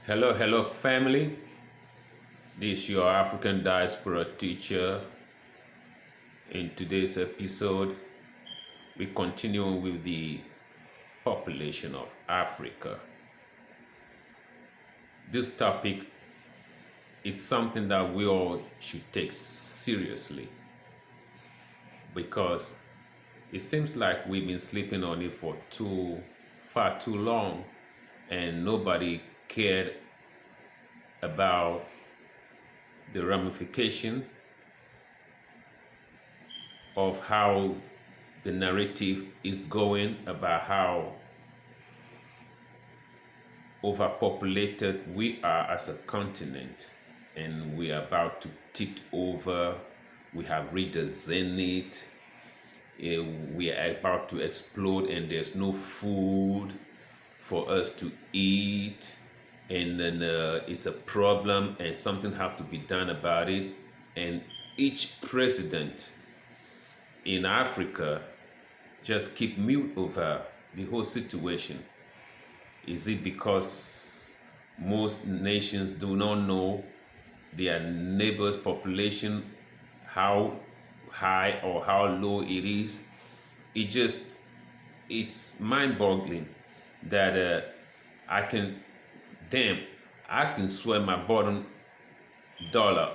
Hello, family. This is your African diaspora teacher. In today's episode, we continue with the population of Africa. This topic is something that we all should take seriously because it seems like we've been sleeping on it for far too long and nobody cared about the ramification of how the narrative is going about how overpopulated we are as a continent, and we are about to tip over. We have reached the zenith. We are about to explode, and there's no food for us to eat, and then it's a problem, and something has to be done about it. And each president in Africa just keep mute over the whole situation. Is it because most nations do not know their neighbors' population, how high or how low it is? It's mind-boggling that I can swear my bottom dollar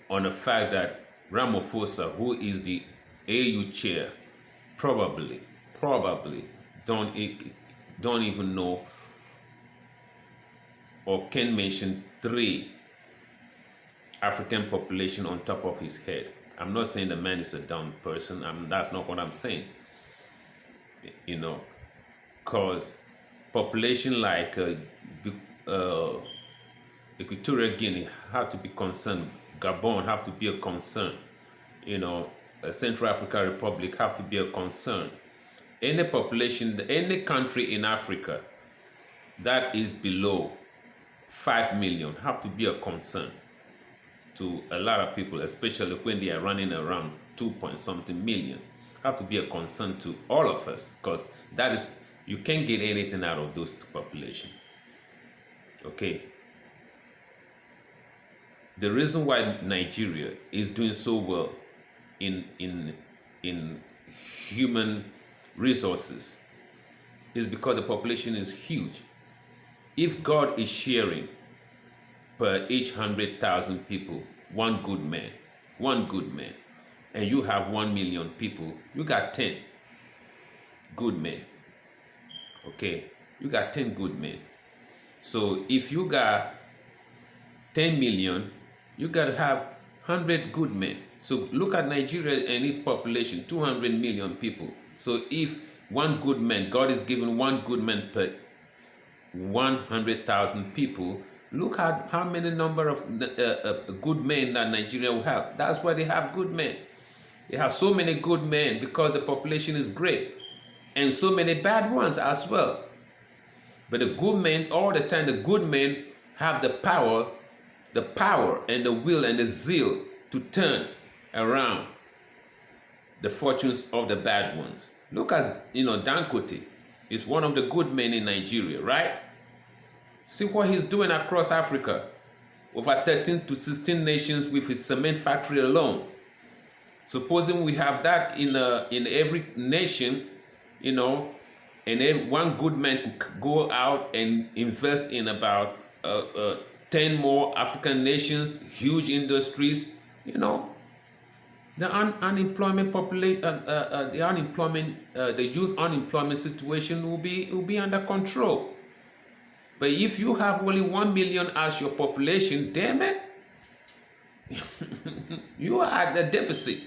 on the fact that Ramaphosa, who is the AU chair, probably don't even know or can mention 3 African population on top of his head. I'm not saying the man is a dumb person. That's not what I'm saying. Because population like Equatorial Guinea have to be concerned. Gabon have to be a concern. Central African Republic have to be a concern. Any population, any country in Africa that is below 5 million have to be a concern to a lot of people, especially when they are running around 2-point-something million. Have to be a concern to all of us, because you can't get anything out of those population. Okay. The reason why Nigeria is doing so well in human resources is because the population is huge. If God is sharing per each 100,000 people one good man, and you have 1 million people, you got 10 good men. Okay, you got 10 good men. So if you got 10 million, you got to have 100 good men. So look at Nigeria and its population, 200 million people. So if one good man, God is giving one good man per 100,000 people, look at how many number of good men that Nigeria will have. That's why they have good men. They have so many good men because the population is great, and so many bad ones as well. But the good men, all the time, the good men have the power and the will and the zeal to turn around the fortunes of the bad ones. Look at, Dangote is one of the good men in Nigeria, right? See what he's doing across Africa, over 13 to 16 nations with his cement factory alone. Supposing we have that in every nation, and then one good man could go out and invest in about 10 more African nations, huge industries, the unemployment population, the youth unemployment situation will be under control. But if you have only 1 million as your population, damn it, you are at the deficit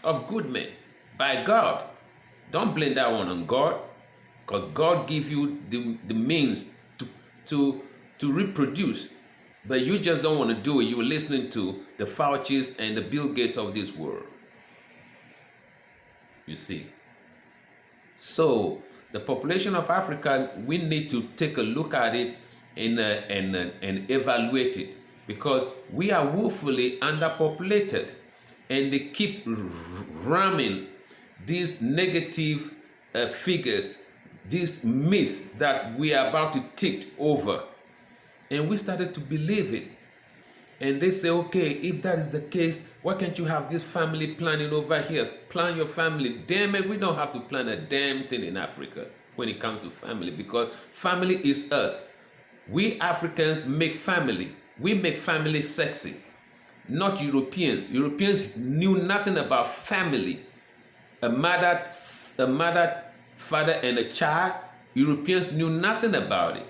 of good men. By God, don't blame that one on God, because God gives you the means to reproduce. But you just don't want to do it. You're listening to the Faucis and the Bill Gates of this world. You see. So the population of Africa, we need to take a look at it and evaluate it, because we are woefully underpopulated, and they keep ramming these negative figures, this myth that we are about to tip over. And we started to believe it. And they say, okay, if that is the case, why can't you have this family planning over here? Plan your family. Damn it, we don't have to plan a damn thing in Africa when it comes to family, because family is us. We Africans make family. We make family sexy, not Europeans. Europeans knew nothing about family. A mother, father, and a child. Europeans knew nothing about it.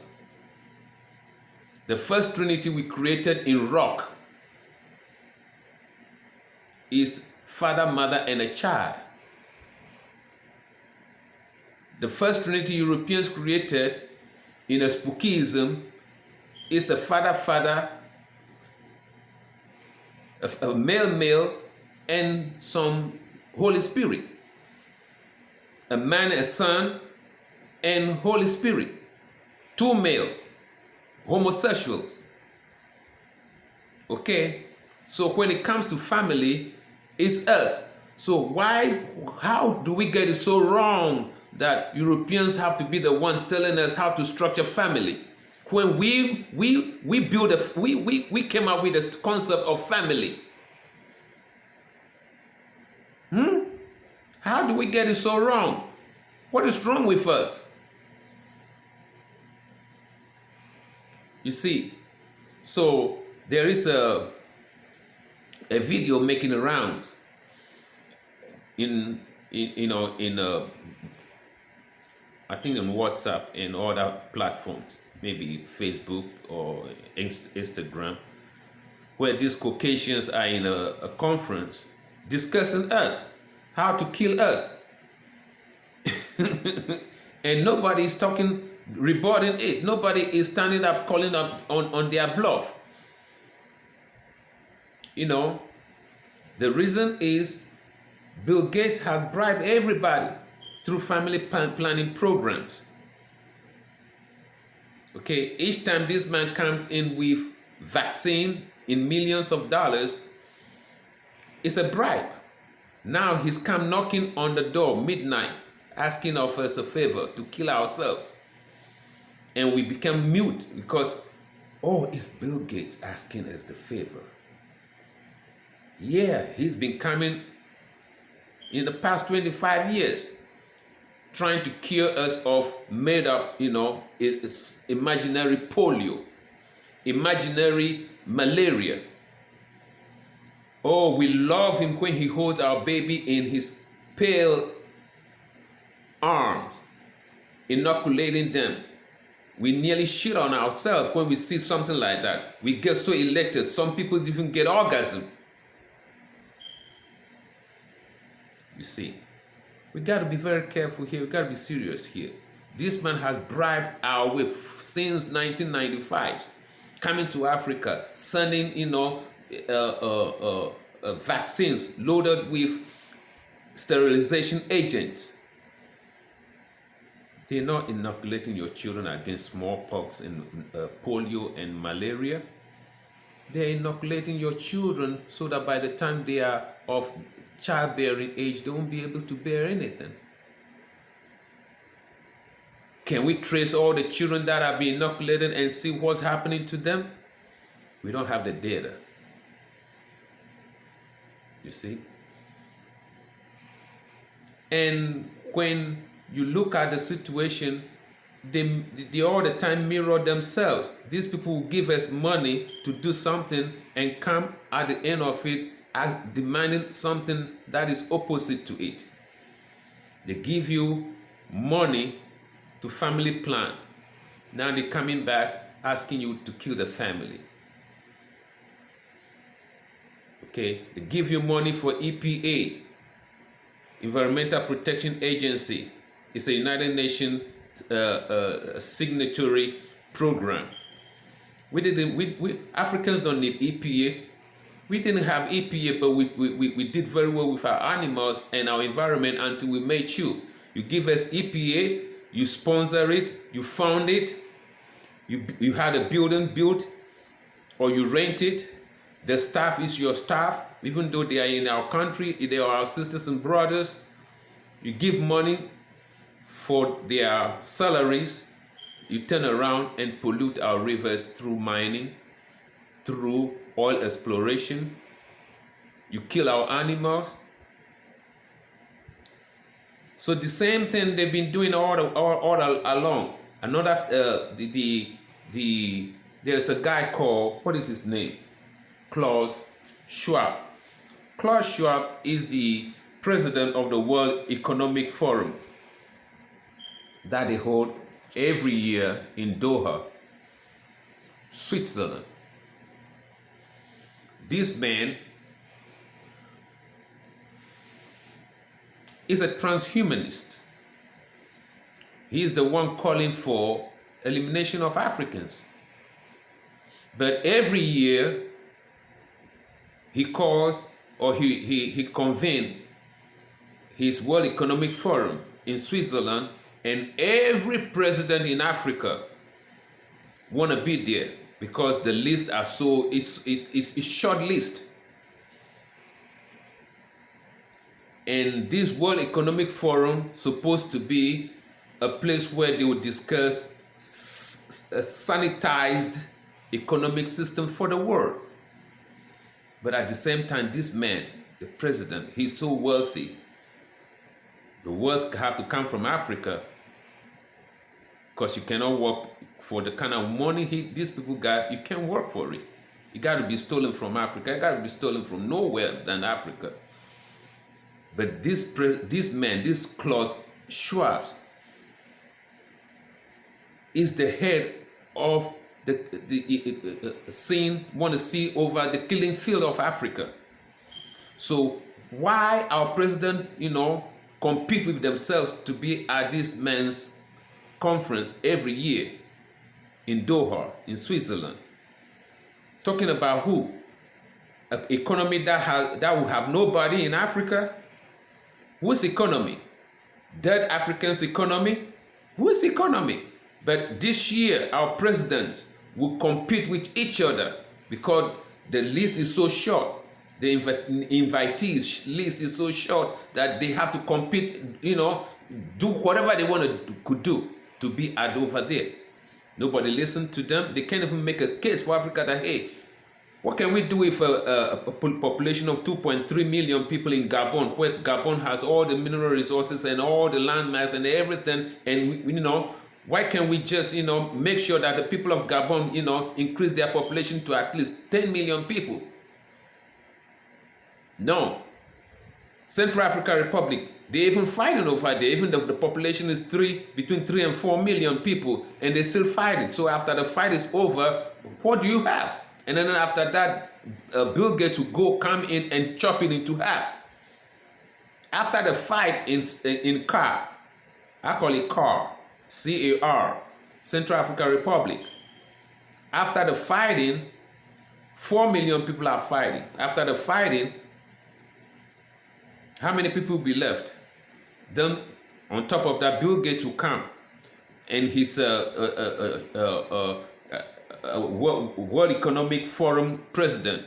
The first trinity we created in rock is father, mother, and a child. The first trinity Europeans created in a spookism is a father, a male, and some Holy Spirit. A man, a son, and Holy Spirit. Two male. Homosexuals. Okay? So when it comes to family, it's us. So how do we get it so wrong that Europeans have to be the one telling us how to structure family? When we came up with this concept of family. How do we get it so wrong? What is wrong with us? You see, so there is a video making the rounds in I think on WhatsApp and other platforms, maybe Facebook or Instagram, where these Caucasians are in a conference discussing us, how to kill us. And nobody is talking, rebutting it. Nobody is standing up, calling up on their bluff. The reason is Bill Gates has bribed everybody through family planning programs. Okay, each time this man comes in with vaccine in millions of dollars, it's a bribe. Now he's come knocking on the door midnight, asking of us a favor to kill ourselves. And we become mute because, it's Bill Gates asking us the favor. Yeah, he's been coming in the past 25 years, trying to cure us of made up, it's imaginary polio, imaginary malaria. Oh, we love him when he holds our baby in his pale arms, inoculating them. We nearly shit on ourselves when we see something like that. We get so elated. Some people even get orgasm. You see, we got to be very careful here. We got to be serious here. This man has bribed our way since 1995, coming to Africa, sending, vaccines loaded with sterilization agents. They're not inoculating your children against smallpox and polio and malaria. They're inoculating your children so that by the time they are of childbearing age, they won't be able to bear anything. Can we trace all the children that are being inoculated and see what's happening to them? We don't have the data. You see? And when you look at the situation, they all the time mirror themselves. These people will give us money to do something and come at the end of it as demanding something that is opposite to it. They give you money to family plan. Now they're coming back asking you to kill the family. Okay, they give you money for EPA, Environmental Protection Agency. It's a United Nations signatory program. We Africans don't need EPA. We didn't have EPA, but we did very well with our animals and our environment until we met you. You give us EPA, you sponsor it, you fund it, you had a building built, or you rent it. The staff is your staff, even though they are in our country, they are our sisters and brothers. You give money for their salaries, you turn around and pollute our rivers through mining, through oil exploration. You kill our animals. So the same thing they've been doing all along. Another, there's a guy called, what is his name? Klaus Schwab. Klaus Schwab is the president of the World Economic Forum that they hold every year in Doha, Switzerland. This man is a transhumanist. He is the one calling for elimination of Africans. But every year he calls, or he convened his World Economic Forum in Switzerland, and every president in Africa want to be there because the lists are so, it's short list. And this World Economic Forum supposed to be a place where they would discuss a sanitized economic system for the world. But at the same time, this man, the president, he's so wealthy. The wealth have to come from Africa, because you cannot work for the kind of money these people got. You can't work for it. You got to be stolen from Africa. You got to be stolen from nowhere than Africa. But this man, this Klaus Schwab, is the head of the scene, want to see over the killing field of Africa. So why our president, compete with themselves to be at this man's conference every year in Doha, in Switzerland? Talking about who? An economy that will have nobody in Africa? Whose economy? Dead Africans' economy? Whose economy? But this year, our presidents will compete with each other because the list is so short. The invitees list is so short that they have to compete, do whatever they could do to be over there. Nobody listens to them. They can't even make a case for Africa that, hey, what can we do with a population of 2.3 million people in Gabon, where Gabon has all the mineral resources and all the landmass and everything, and why can't we just, make sure that the people of Gabon, increase their population to at least 10 million people? No. Central African Republic, they're even fighting over there. Even though the population is between 3 and 4 million people, and they're still fighting. So after the fight is over, what do you have? And then after that, Bill Gates will come in and chop it into half. After the fight in CAR, I call it CAR, C-A-R, Central African Republic. After the fighting, 4 million people are fighting. After the fighting, how many people will be left? Then, on top of that, Bill Gates will come, and his World Economic Forum president,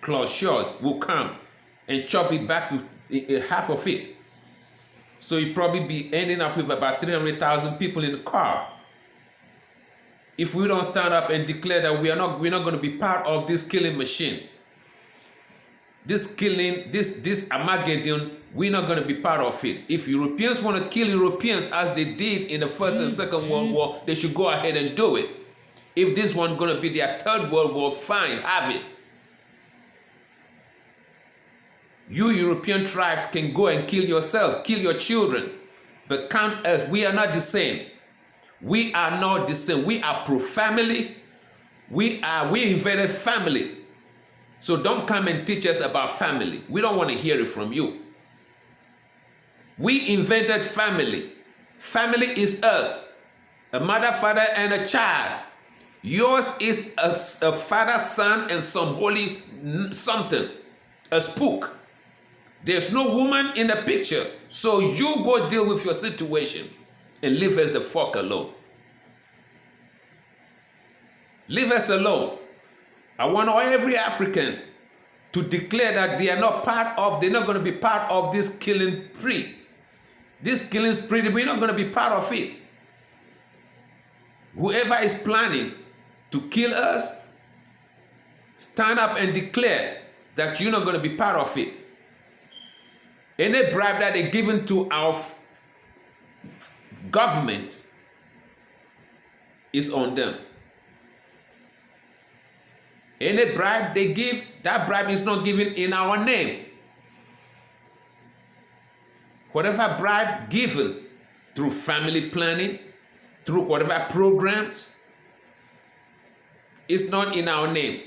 Klaus Schwab, will come and chop it back to half of it. So you'll probably be ending up with about 300,000 people in the car. If we don't stand up and declare that we're not going to be part of this killing machine, this killing, this Armageddon, we're not going to be part of it. If Europeans want to kill Europeans as they did in the First and Second World War, they should go ahead and do it. If this one's going to be their Third World War, fine, have it. You European tribes can go and kill yourself, kill your children, but count us. We are not the same. We are not the same. We are pro-family. We invented family. So don't come and teach us about family. We don't want to hear it from you. We invented family. Family is us. A mother, father, and a child. Yours is a father, son, and some holy something. A spook. There's no woman in the picture. So you go deal with your situation and leave us the fuck alone. Leave us alone. I want every African to declare that they are not they're not going to be part of this killing spree. This killing spree, we're not going to be part of it. Whoever is planning to kill us, stand up and declare that you're not going to be part of it. Any bribe that they're giving to our government is on them. Any bribe they give, that bribe is not given in our name. Whatever bribe given through family planning, through whatever programs, it's not in our name.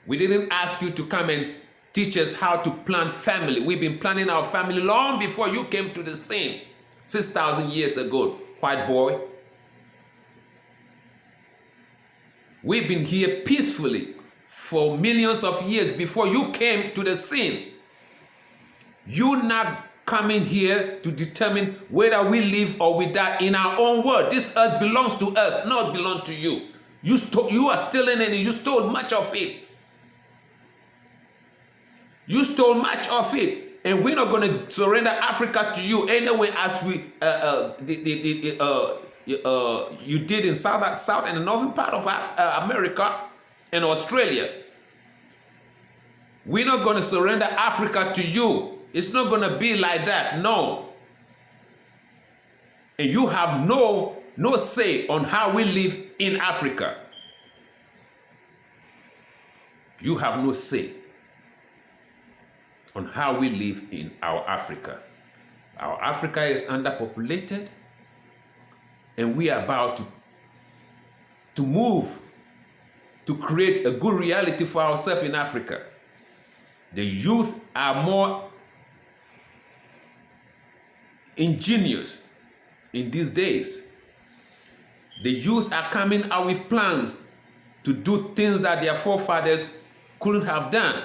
We didn't ask you to come and teach us how to plan family. We've been planning our family long before you came to the scene, 6,000 years ago, white boy. We've been here peacefully for millions of years before you came to the scene. You're not coming here to determine whether we live or we die in our own world. This earth belongs to us, not belong to you. You are stealing it, and you stole much of it. You stole much of it, and we're not going to surrender Africa to you anyway, as you did in south and the northern part of America and Australia. We're not going to surrender Africa to you. It's not going to be like that, no. And you have no say on how we live in Africa. You have no say on how we live in our Africa. Our Africa is underpopulated, and we are about to move to create a good reality for ourselves in Africa. The youth are more ingenious in these days. The youth are coming out with plans to do things that their forefathers couldn't have done.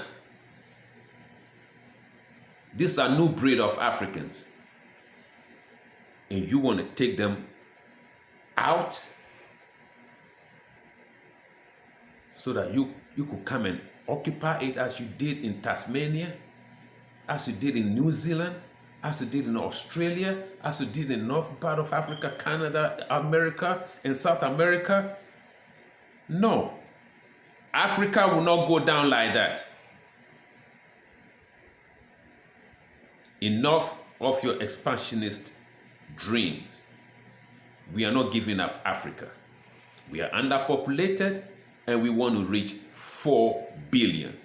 These are new breed of Africans. And you want to take them out so that you could come and occupy it as you did in Tasmania, as you did in New Zealand, as you did in Australia, as you did in the northern part of Africa, Canada, America, and South America. No. Africa will not go down like that. Enough of your expansionist dreams. We are not giving up Africa. We are underpopulated, and we want to reach 4 billion.